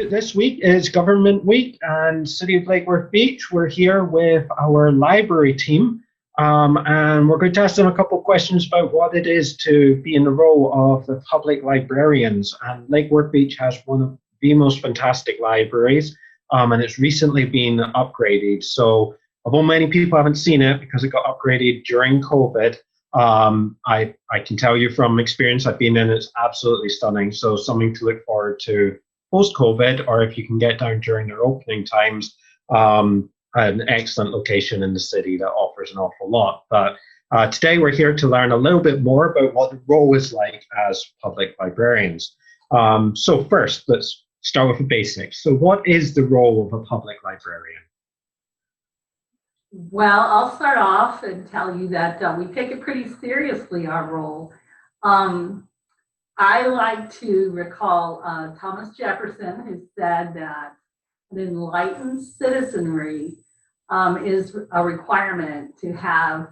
This week is Government Week and City of Lake Worth Beach. We're here with our library team and we're going to ask them a couple of questions about what it is to be in the role of the public librarians. And Lake Worth Beach has one of the most fantastic libraries and it's recently been upgraded. So although many people haven't seen it because it got upgraded during COVID, I can tell you from experience, I've been in, it's absolutely stunning. So something to look forward to post-COVID, or if you can get down during their opening times, an excellent location in the city that offers an awful lot. But today we're here to learn a little bit more about what the role is like as public librarians. So first, let's start with the basics. So what is the role of a public librarian? Well, I'll start off and tell you that we take it pretty seriously, our role. I like to recall Thomas Jefferson, who said that an enlightened citizenry is a requirement to have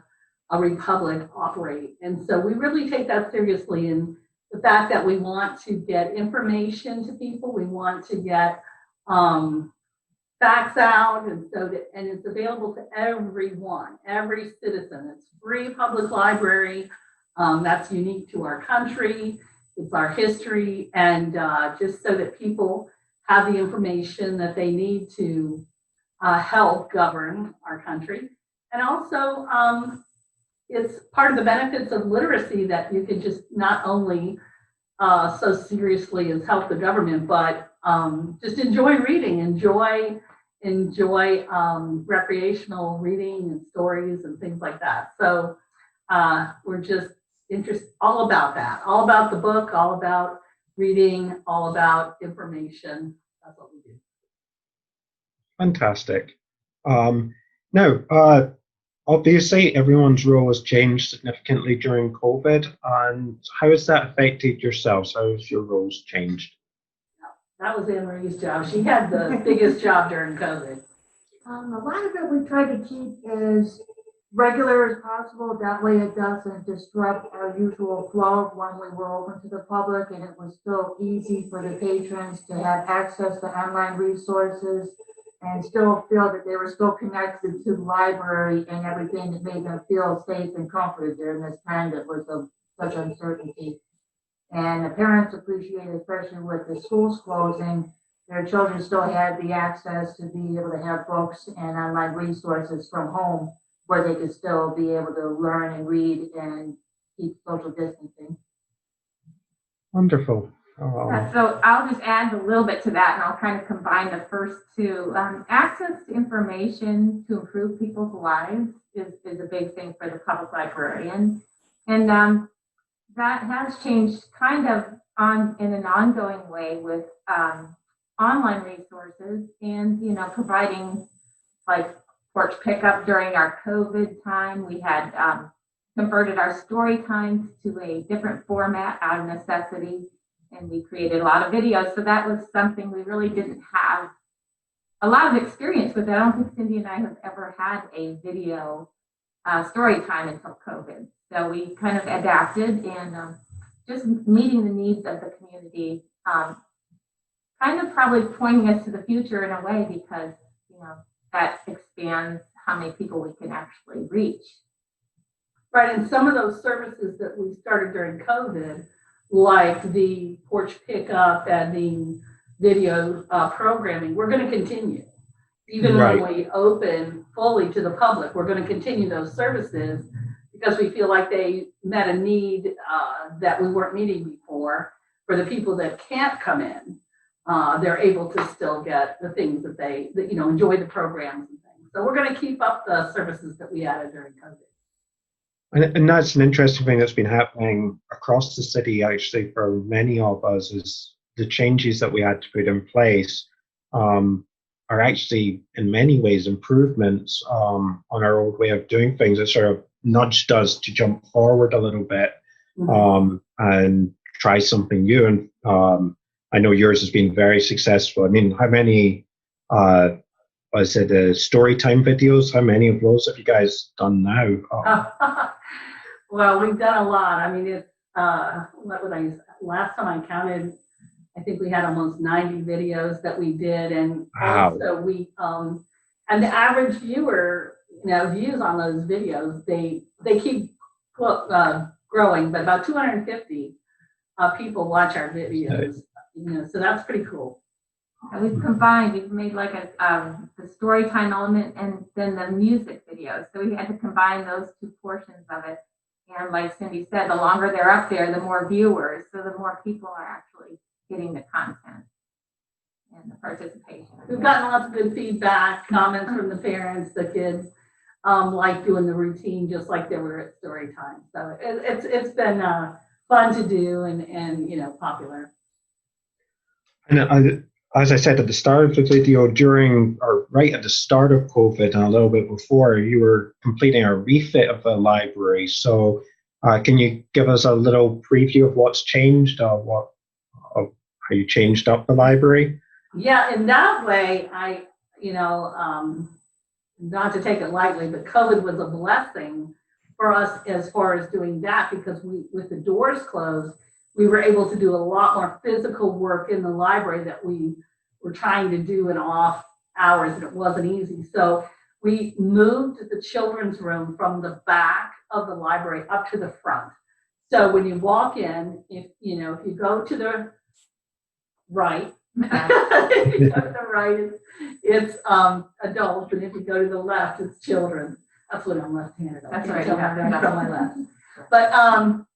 a republic operate. And so we really take that seriously in the fact that we want to get information to people, we want to get facts out, and it's available to everyone, every citizen. It's free public library. That's unique to our country. It's our history, and just so that people have the information that they need to help govern our country. And also, it's part of the benefits of literacy that you can just not only so seriously as help the government, but just enjoy reading, enjoy recreational reading and stories and things like that. So we're just interested all about that, all about the book, all about reading, all about information. That's what we do. Fantastic. Now, obviously, everyone's role has changed significantly during COVID. And how has that affected yourselves? How has your roles changed? That was Anne-Marie's job. She had the biggest job during COVID. A lot of it we try to keep as regular as possible. That way it doesn't disrupt our usual flow when we were open to the public, and it was still easy for the patrons to have access to online resources and still feel that they were still connected to the library and everything that made them feel safe and comforted during this time that was of such uncertainty. And the parents appreciate, especially with the schools closing, their children still had the access to be able to have books and online resources from home where they could still be able to learn and read and keep social distancing. Wonderful. So I'll just add a little bit to that, and I'll kind of combine the first two. Access to information to improve people's lives is a big thing for the public librarian. And that has changed kind of in an ongoing way with online resources and, providing like porch pickup during our COVID time. We had converted our story times to a different format out of necessity, and we created a lot of videos. So that was something we really didn't have a lot of experience with. I don't think Cindy and I have ever had a video story time until COVID. So we kind of adapted and just meeting the needs of the community, kind of probably pointing us to the future in a way, because, that expands how many people we can actually reach. Right, and some of those services that we started during COVID, like the porch pickup and the video programming, we're going to continue. Even when we open fully to the public, we're going to continue those services because we feel like they met a need that we weren't meeting before. For the people that can't come in, they're able to still get the things that they enjoy the programs and things. So we're going to keep up the services that we added during COVID. And that's an interesting thing that's been happening across the city, actually, for many of us, is the changes that we had to put in place are actually, in many ways, improvements on our old way of doing things. It sort of nudged us to jump forward a little bit and try something new. And I know yours has been very successful. I mean, how many, story time videos? How many of those have you guys done now? Well, we've done a lot. I mean, it's last time I counted, I think we had almost 90 videos that we did, and Wow. also we and the average viewer, views on those videos, they keep growing, but about 250 people watch our videos, so that's pretty cool. And we've made like the story time element and then the music videos. So we had to combine those two portions of it. And like Cindy said, the longer they're up there, the more viewers, so the more people are actually getting the content and the participation. We've gotten lots of good feedback, comments from the parents, the kids like doing the routine just like they were at story time. So it's been fun to do and popular. And as I said at the start of the video, during or right at the start of COVID and a little bit before, you were completing a refit of the library. So can you give us a little preview of what's changed, of how you changed up the library? Yeah, in that way, not to take it lightly, but COVID was a blessing for us as far as doing that, because with the doors closed, we were able to do a lot more physical work in the library that we were trying to do in off hours, and it wasn't easy. So we moved the children's room from the back of the library up to the front. So when you walk in, if you go to the right, if you go to the right, it's adults, and if you go to the left, it's children. That's what I'm left-handed. That's right. That's on my left. But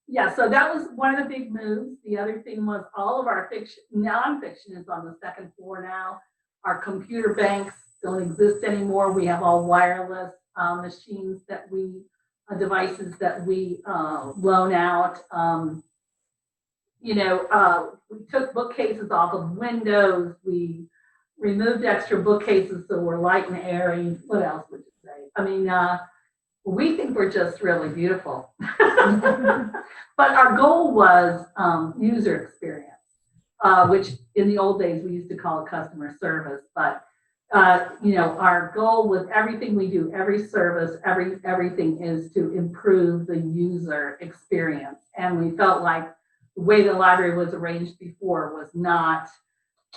yeah, so that was one of the big moves. The other thing was all of our nonfiction is on the second floor now. Our computer banks don't exist anymore. We have all wireless machines devices that we loan out. We took bookcases off of windows. We removed extra bookcases so we're light and airy. What else would you say? I mean, we think we're just really beautiful. But our goal was user experience, which in the old days we used to call it customer service. But our goal with everything we do, every service, everything is to improve the user experience. And we felt like the way the library was arranged before was not,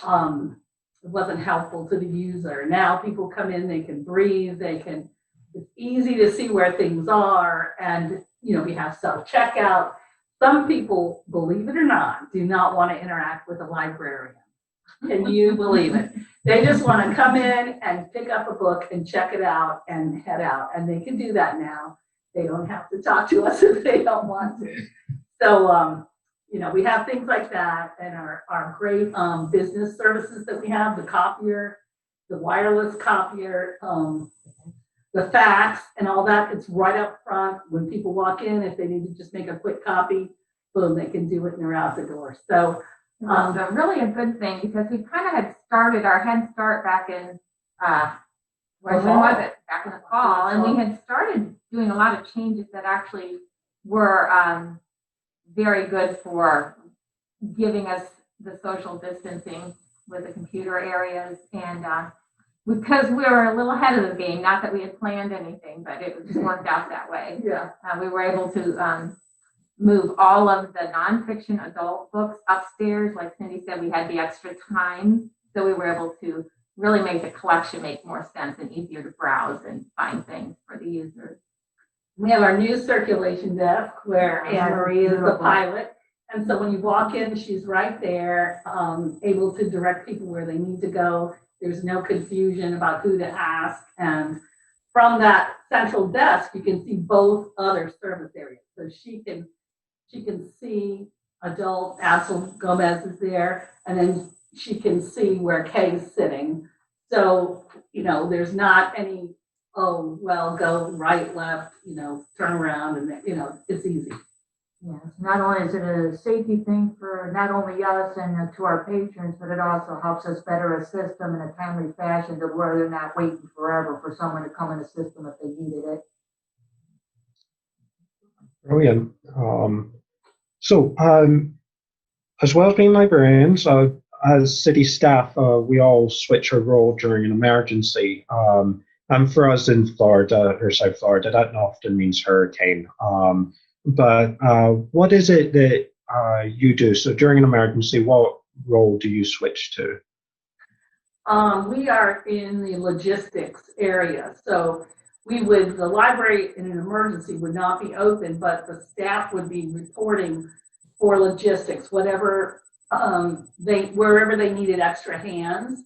it wasn't helpful to the user. Now people come in, they can breathe, it's easy to see where things are, and we have self-checkout. Some people, believe it or not, do not want to interact with a librarian. Can you believe it? They just want to come in and pick up a book and check it out and head out, and they can do that now. They don't have to talk to us if they don't want to. So, we have things like that, and our great business services that we have, the copier, the wireless copier, the fax and all that, it's right up front. When people walk in, if they need to just make a quick copy, boom, they can do it and they're out the door. So really a good thing, because we kind of had started our head start back in, when was it? Back in the fall. And we had started doing a lot of changes that actually were very good for giving us the social distancing with the computer areas, and because we were a little ahead of the game, not that we had planned anything, but it just worked out that way. Yeah. We were able to move all of the nonfiction adult books upstairs. Like Cindy said, we had the extra time, so we were able to really make the collection make more sense and easier to browse and find things for the users. We have our new circulation desk where Anne Marie is the pilot. And so when you walk in, she's right there, able to direct people where they need to go. There's no confusion about who to ask. And from that central desk, you can see both other service areas. So she can see adult, Axel Gomez is there, and then she can see where Kay's sitting. So, there's not any, go right, left, turn around, and it's easy. Yes, not only is it a safety thing for not only us and to our patrons, but it also helps us better assist them in a timely fashion to where they're not waiting forever for someone to come and assist them if they needed it. Brilliant. As well as being librarians, as city staff, we all switch our role during an emergency. And for us in Florida, or South Florida, that often means hurricane. But what is it that you do? So during an emergency, what role do you switch to? We are in the logistics area, so the library in an emergency would not be open, but the staff would be reporting for logistics, wherever they needed extra hands,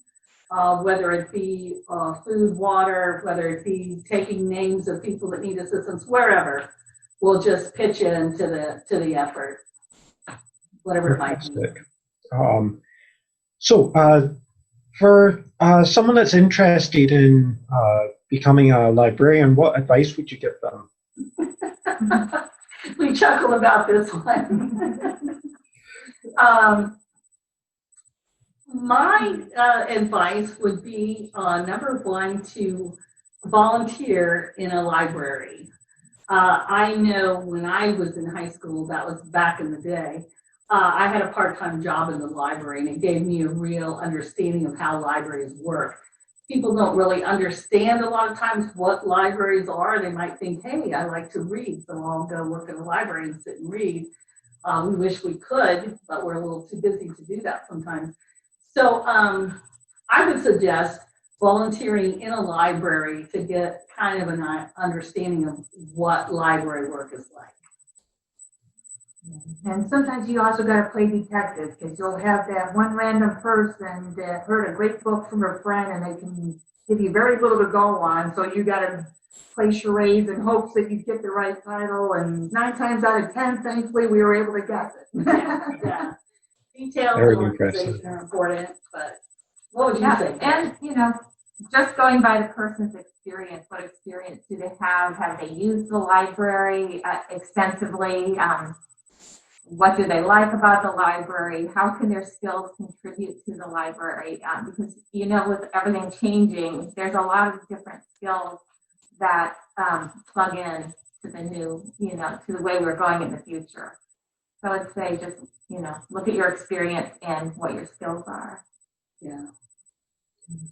whether it be food, water, whether it be taking names of people that need assistance, wherever, we'll just pitch in to the effort, whatever it might be. For someone that's interested in becoming a librarian, what advice would you give them? We chuckle about this one. My advice would be, number one, to volunteer in a library. I know when I was in high school, that was back in the day, I had a part-time job in the library, and it gave me a real understanding of how libraries work. People don't really understand a lot of times what libraries are. They might think, hey, I like to read, so I'll go work in a library and sit and read. We wish we could, but we're a little too busy to do that sometimes. So I would suggest volunteering in a library to get kind of an understanding of what library work is like. And sometimes you also got to play detective, because you'll have that one random person that heard a great book from her friend, and they can give you very little to go on. So you got to play charades in hopes that you get the right title. And 9 times out of 10, thankfully, we were able to guess it. Yeah. Details Very and organization are important, but what would you think? And, just going by the person's experience, what experience do they have? Have they used the library extensively? What do they like about the library? How can their skills contribute to the library? Because, with everything changing, there's a lot of different skills that plug in to the new, to the way we're going in the future. So I'd say just, look at your experience and what your skills are. Yeah.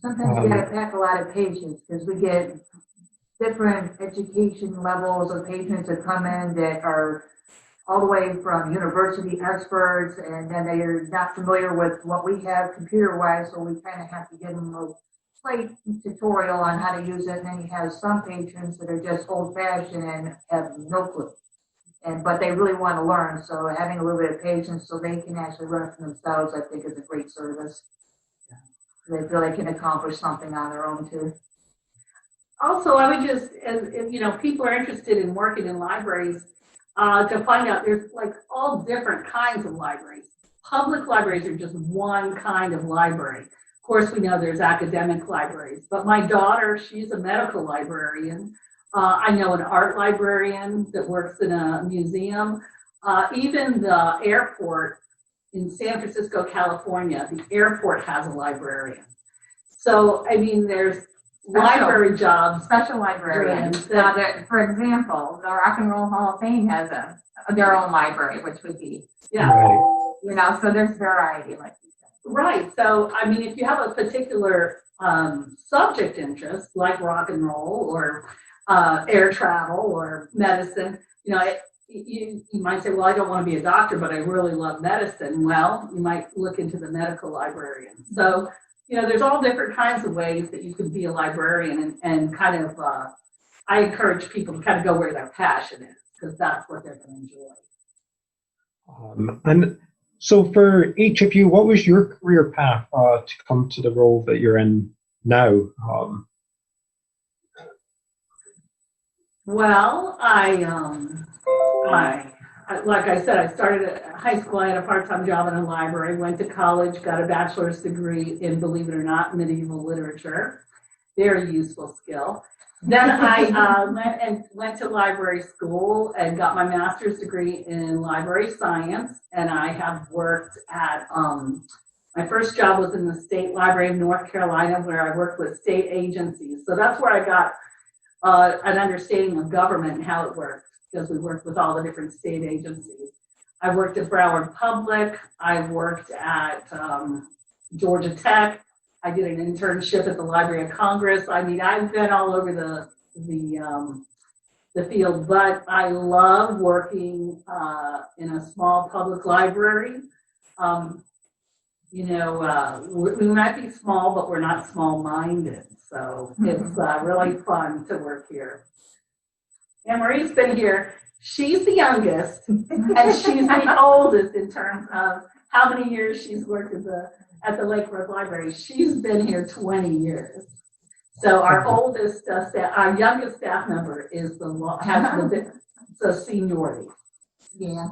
Sometimes you got to pack a lot of patience, because we get different education levels of patients that come in that are all the way from university experts, and then they're not familiar with what we have computer-wise, so we kind of have to give them a slight tutorial on how to use it. And then you have some patients that are just old-fashioned and have no clue, but they really want to learn. So having a little bit of patience so they can actually learn for themselves, I think, is a great service. They feel they can accomplish something on their own too. Also, I would just, if people are interested in working in libraries, to find out there's like all different kinds of libraries. Public libraries are just one kind of library. Of course, we know there's academic libraries, but my daughter, she's a medical librarian. I know an art librarian that works in a museum. Even the airport in San Francisco, California, the airport has a librarian. So, there's library jobs. Special librarians. For example, the Rock and Roll Hall of Fame has their own library, which would be, Right. so there's variety, like you said. Right. So, if you have a particular subject interest, like rock and roll or air travel or medicine, you might say, well, I don't want to be a doctor, but I really love medicine. Well, you might look into the medical librarian. So, there's all different kinds of ways that you can be a librarian, and kind of, I encourage people to kind of go where their passion is, because that's what they're going to enjoy. And so for each of you, what was your career path to come to the role that you're in now? Well, like I said, I started at high school. I had a part-time job in a library, went to college, got a bachelor's degree in, believe it or not, medieval literature. Very useful skill. Then I went to library school and got my master's degree in library science. And I have worked at, my first job was in the State Library of North Carolina, where I worked with state agencies. So that's where I got an understanding of government and how it works, because we worked with all the different state agencies. I worked at Broward Public. I worked at Georgia Tech. I did an internship at the Library of Congress. I've been all over the field, but I love working in a small public library. we might be small, but we're not small-minded. So it's really fun to work here. And Marie's been here. She's the youngest, and she's the oldest in terms of how many years she's worked at the Lake Worth Library. She's been here 20 years. So our our youngest staff member has the seniority. Yeah.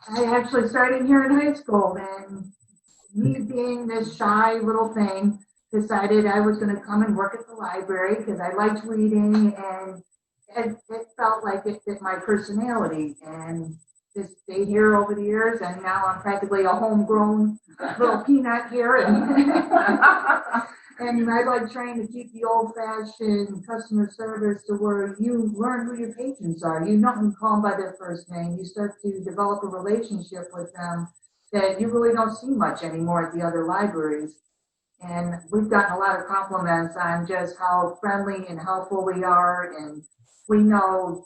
I actually started here in high school, and me being this shy little thing, decided I was going to come and work at the library because I liked reading, and it felt like it fit my personality. And just stayed here over the years, and now I'm practically a homegrown little peanut here. And I like trying to keep the old-fashioned customer service to where you learn who your patrons are. You don't call them by their first name. You start to develop a relationship with them that you really don't see much anymore at the other libraries. And we've gotten a lot of compliments on just how friendly and helpful we are. And we know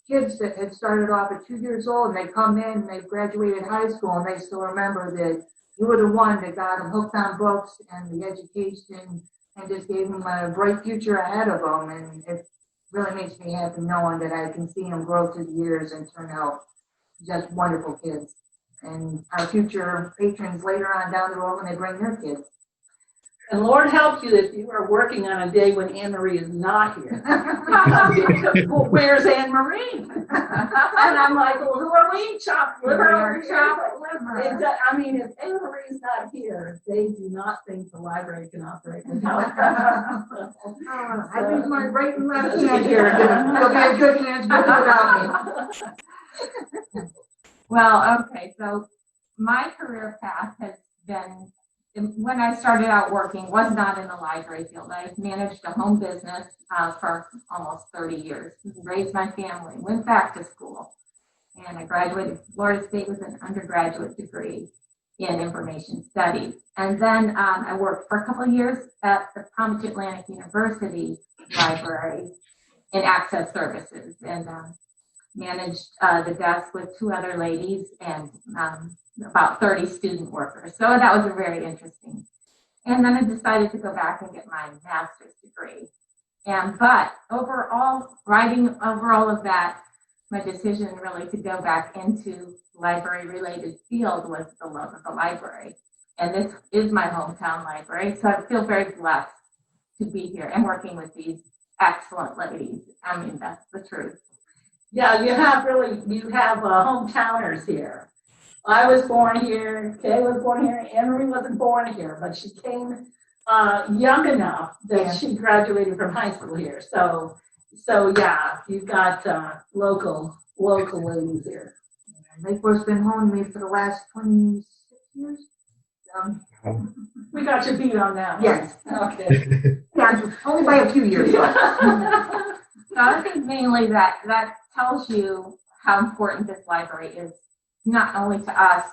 kids that had started off at 2 years old, and they come in and they've graduated high school, and they still remember that you were the one that got them hooked on books and the education and just gave them a bright future ahead of them. And it really makes me happy knowing that I can see them grow through the years and turn out just wonderful kids. And our future patrons later on down the road when they bring their kids. And Lord help you if you are working on a day when Anne Marie is not here. Well, where's Anne Marie? And I'm like, well, who are we? Chopped liver? Chopped liver. I mean, if Anne Marie's not here, they do not think the library can operate without her. I use my right and left hand here. It'll be a good hand without me. Well, okay, so my career path has been, when I started out working, was not in the library field. I've managed a home business for almost 30 years, raised my family, went back to school, and I graduated from Florida State with an undergraduate degree in information studies. And then I worked for a couple of years at the Palm Beach Atlantic University Library in access services, and managed the desk with 2 other ladies and about 30 student workers. So that was very interesting. And then I decided to go back and get my master's degree. But overall, writing over all of that, my decision really to go back into library-related field was the love of the library. And this is my hometown library, so I feel very blessed to be here and working with these excellent ladies. I mean, that's the truth. Yeah, you have hometowners here. I was born here, Kay was born here, Anne Marie wasn't born here, but she came young enough that she graduated from high school here. So yeah, you've got local ladies here. Lake Worth's been home to me for the last 26 years. We got your beat on that one. Yes. Okay. Yeah, only by a few years. So I think mainly that tells you how important this library is, not only to us,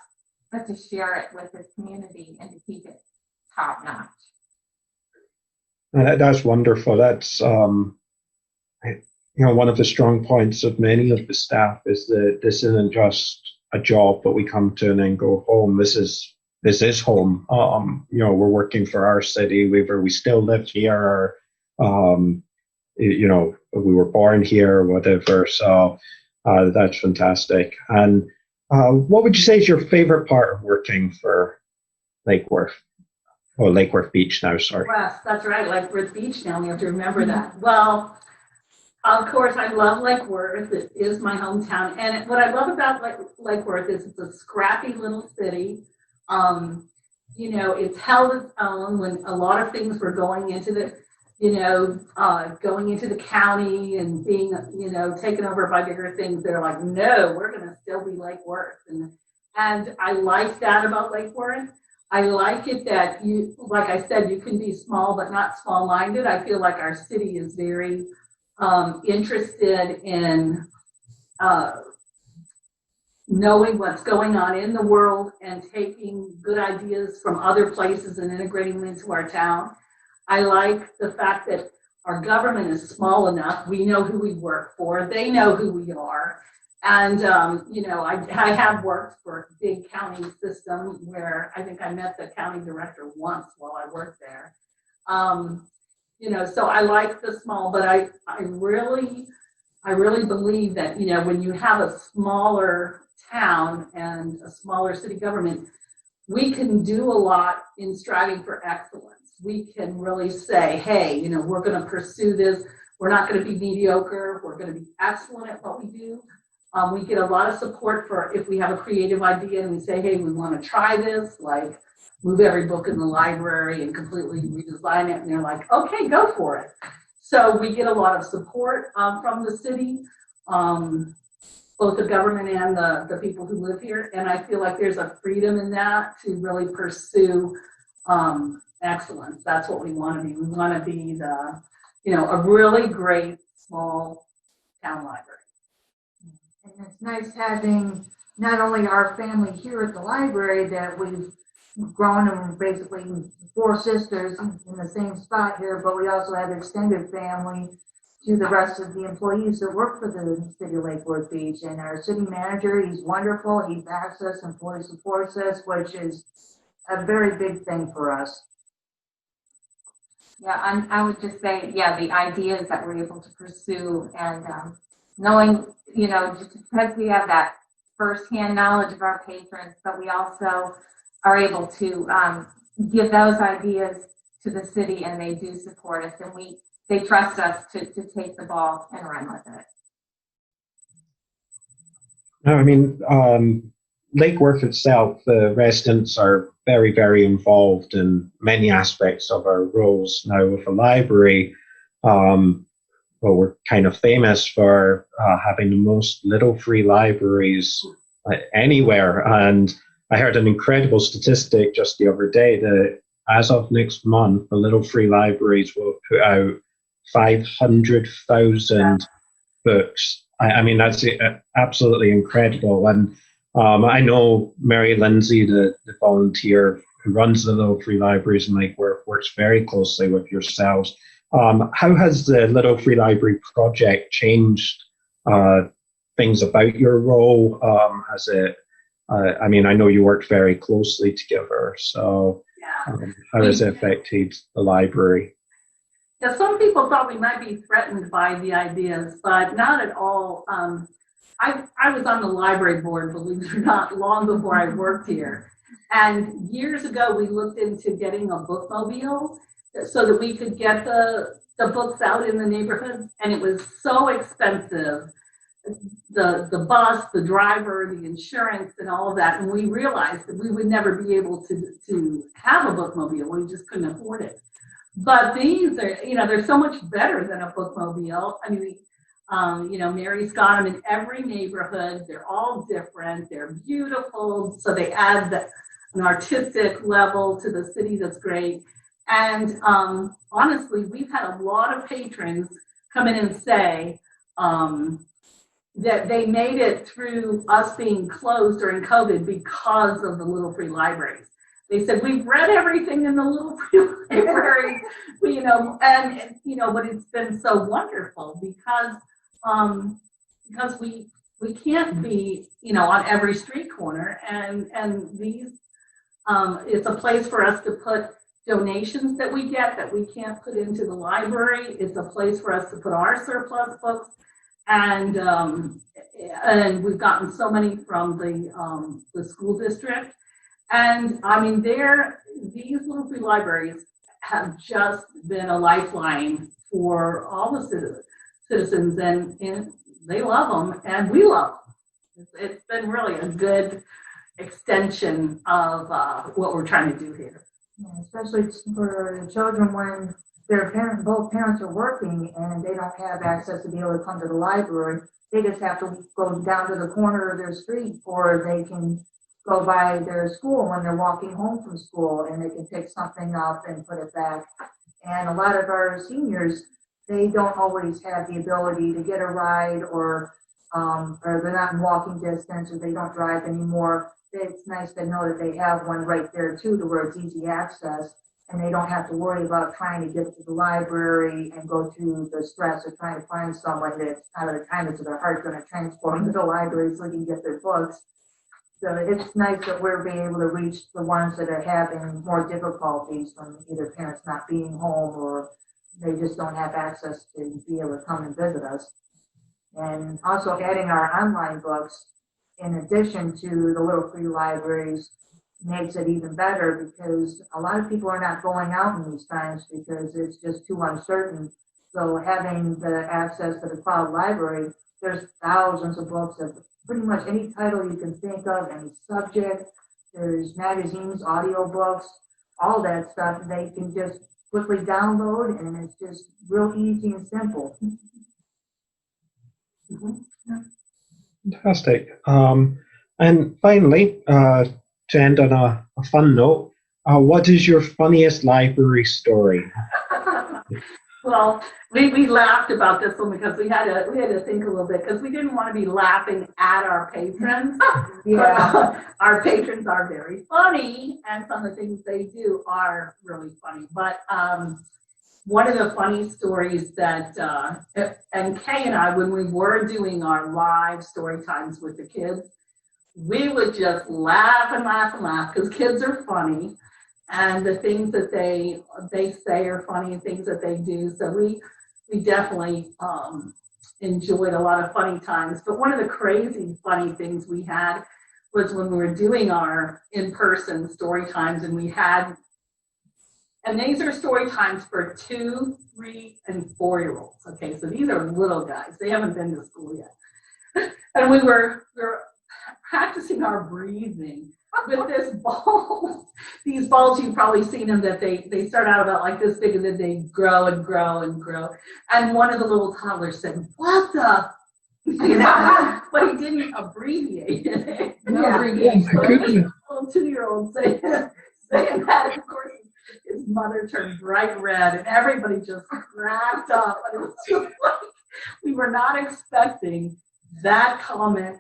but to share it with this community and to keep it top notch. That's wonderful. That's one of the strong points of many of the staff is that this isn't just a job that we come to and then go home. This is home. We're working for our city. We still live here. We were born here, or whatever. So that's fantastic. And what would you say is your favorite part of working for Lake Worth? Or Lake Worth Beach now, sorry. Yes, that's right, Lake Worth Beach now. We have to remember that. Well, of course, I love Lake Worth. It is my hometown. And what I love about Lake Worth is it's a scrappy little city. It's held its own when a lot of things were going into the county and being, taken over by bigger things. They're like, no, we're going to still be Lake Worth. And I like that about Lake Worth. I like it that you, like I said, you can be small, but not small-minded. I feel like our city is very interested in knowing what's going on in the world and taking good ideas from other places and integrating them into our town. I like the fact that our government is small enough. We know who we work for. They know who we are. And, I have worked for a big county system where I think I met the county director once while I worked there. So I like the small, but I really believe that, when you have a smaller town and a smaller city government, we can do a lot in striving for excellence. We can really say, hey, we're going to pursue this. We're not going to be mediocre. We're going to be excellent at what we do. We get a lot of support for if we have a creative idea and we say, hey, we want to try this, like move every book in the library and completely redesign it. And they're like, okay, go for it. So we get a lot of support from the city, both the government and the people who live here. And I feel like there's a freedom in that to really pursue excellence. That's what we want to be. We want to be a really great small town library. And it's nice having not only our family here at the library that we've grown and basically 4 sisters in the same spot here, but we also have extended family to the rest of the employees that work for the city of Lake Worth Beach. And our city manager, he's wonderful. He backs us and fully supports us, which is a very big thing for us. Yeah, I would just say, the ideas that we're able to pursue and knowing, just because we have that firsthand knowledge of our patrons, but we also are able to give those ideas to the city, and they do support us, and they trust us to take the ball and run with it. No, I mean, Lake Worth itself, the residents are very, very involved in many aspects of our roles. Now, with the library, we're kind of famous for having the most little free libraries anywhere. And I heard an incredible statistic just the other day that as of next month, the little free libraries will put out 500,000 books. I mean, that's absolutely incredible. And I know Mary Lindsay, the volunteer who runs the Little Free Libraries in Lake Worth, works very closely with yourselves. How has the Little Free Library project changed things about your role? Has it? I mean, I know you worked very closely together. So, how has it affected the library? Yeah, some people thought we might be threatened by the ideas, but not at all. I was on the library board, believe it or not, long before I worked here. And years ago, we looked into getting a bookmobile so that we could get the books out in the neighborhoods. And it was so expensive, the bus, the driver, the insurance, and all of that. And we realized that we would never be able to have a bookmobile. We just couldn't afford it. But these are, they're so much better than a bookmobile. I mean, Mary's got them in every neighborhood. They're all different. They're beautiful. So they add an artistic level to the city that's great. And honestly, we've had a lot of patrons come in and say that they made it through us being closed during COVID because of the Little Free Libraries. They said, we've read everything in the Little Free Library, but it's been so wonderful because we can't be, on every street corner, and these, it's a place for us to put donations that we get that we can't put into the library. It's a place for us to put our surplus books, and we've gotten so many from the school district. And I mean, these Little Free Libraries have just been a lifeline for all the citizens, and they love them, and we love them. It's been really a good extension of what we're trying to do here. Yeah, especially for the children when both parents are working and they don't have access to be able to come to the library. They just have to go down to the corner of their street, or they can go by their school when they're walking home from school, and they can pick something up and put it back. And a lot of our seniors, they don't always have the ability to get a ride, or they're not in walking distance, or they don't drive anymore. It's nice to know that they have one right there too, to where it's easy access. and they don't have to worry about trying to get to the library and go through the stress of trying to find someone that's out of the kindness of their heart going to transport them to the library so they can get their books. So it's nice that we're being able to reach the ones that are having more difficulties from either parents not being home or they just don't have access to be able to come and visit us. And also adding our online books in addition to the little free libraries makes it even better because a lot of people are not going out in these times because it's just too uncertain. So having the access to the cloud library, there's thousands of books of pretty much any title you can think of, any subject. There's magazines, audiobooks, all that stuff they can just quickly download, and it's just real easy and simple. Fantastic. And finally, to end on a fun note, what is your funniest library story? Well, we laughed about this one because we had to think a little bit because we didn't want to be laughing at our patrons. Yeah, our patrons are very funny, and some of the things they do are really funny. But one of the funny stories that and Kay and I, when we were doing our live story times with the kids, we would just laugh and laugh and laugh because kids are funny. And the things that they say are funny and things that they do. So we definitely enjoyed a lot of funny times. But one of the crazy funny things we had was when we were doing our in-person story times, and these are story times for 2, 3, and 4-year-olds. Okay, so these are little guys. They haven't been to school yet. And we were practicing our breathing with this ball. These balls, you've probably seen them, that they start out about like this big and then they grow and grow and grow. And one of the little toddlers said, "What the?" But he didn't abbreviate it. No abbreviation. So this little 2-year-old saying that, of course, his mother turned bright red and everybody just cracked up. And it was just like, we were not expecting that comment.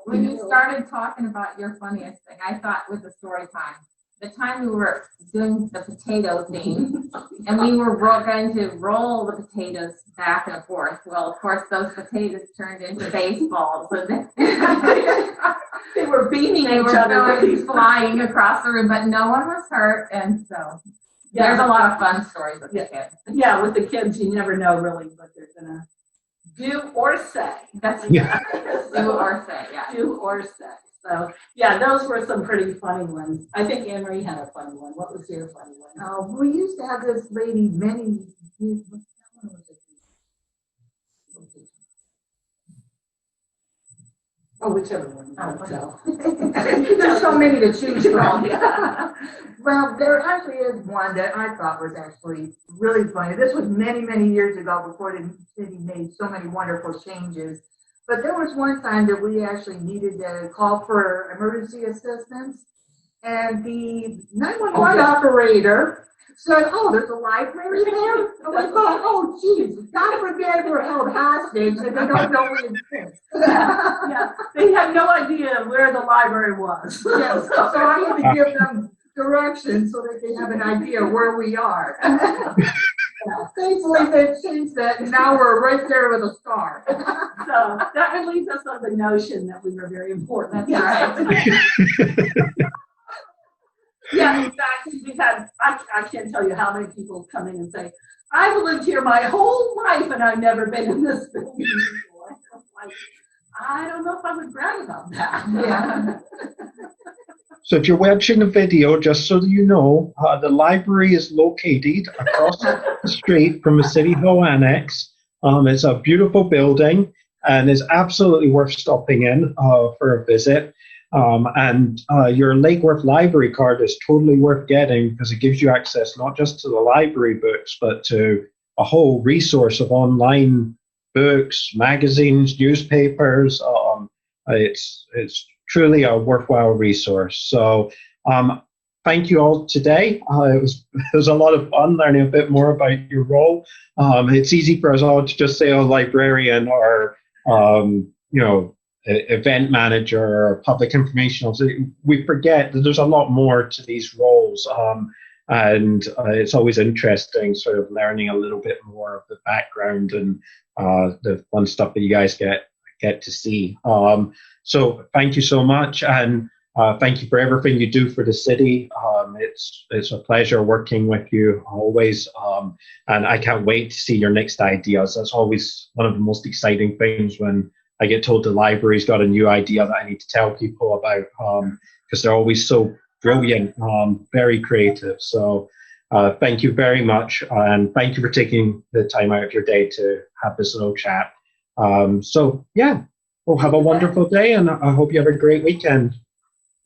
When you started talking about your funniest thing, I thought with the story time, the time we were doing the potato thing, and we were going to roll the potatoes back and forth. Well, of course, those potatoes turned into baseballs, and they were beating they each were other, flying across the room, but no one was hurt, and so there's a lot of fun stories with the kids. Yeah, with the kids, you never know really what they're gonna do or say. That's do or say, yeah. Do or say. So yeah, those were some pretty funny ones. I think Anne Marie had a funny one. What was your funny one? We used to have this lady many years. Oh, whichever one. There's so many to choose from. Well, there actually is one that I thought was actually really funny. This was many, many years ago before the city made so many wonderful changes. But there was one time that we actually needed to call for emergency assistance. And the 911 operator said, "Oh, there's a library there?" And we thought, "Oh, geez, God forbid we're held hostage and they don't know we exist." Yeah, they had no idea where the library was. Yes, so I had to give them directions so that they have an idea where we are. Thankfully, they changed that, and now we're right there with a star. So that relieves us of the notion that we were very important. That's right. Yeah, in fact, we've had, I can't tell you how many people come in and say, "I've lived here my whole life and I've never been in this building before." I'm like, I don't know if I would brag about that. Yeah. So if you're watching the video, just so that you know, the library is located across the street from the City Hall Annex. It's a beautiful building and is absolutely worth stopping in for a visit. And your Lake Worth library card is totally worth getting because it gives you access not just to the library books, but to a whole resource of online books, magazines, newspapers. It's truly a worthwhile resource. So thank you all today. It was a lot of fun learning a bit more about your role. It's easy for us all to just say, "Oh, librarian," or event manager or public information officer. We forget that there's a lot more to these roles. And it's always interesting sort of learning a little bit more of the background and the fun stuff that you guys get to see. So thank you so much, and thank you for everything you do for the city. It's a pleasure working with you always, and I can't wait to see your next ideas. That's always one of the most exciting things when I get told the library's got a new idea that I need to tell people about, because they're always so brilliant, very creative. So thank you very much, and thank you for taking the time out of your day to have this little chat. So yeah, well, have a wonderful day, and I hope you have a great weekend.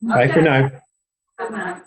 Bye for now. Good night.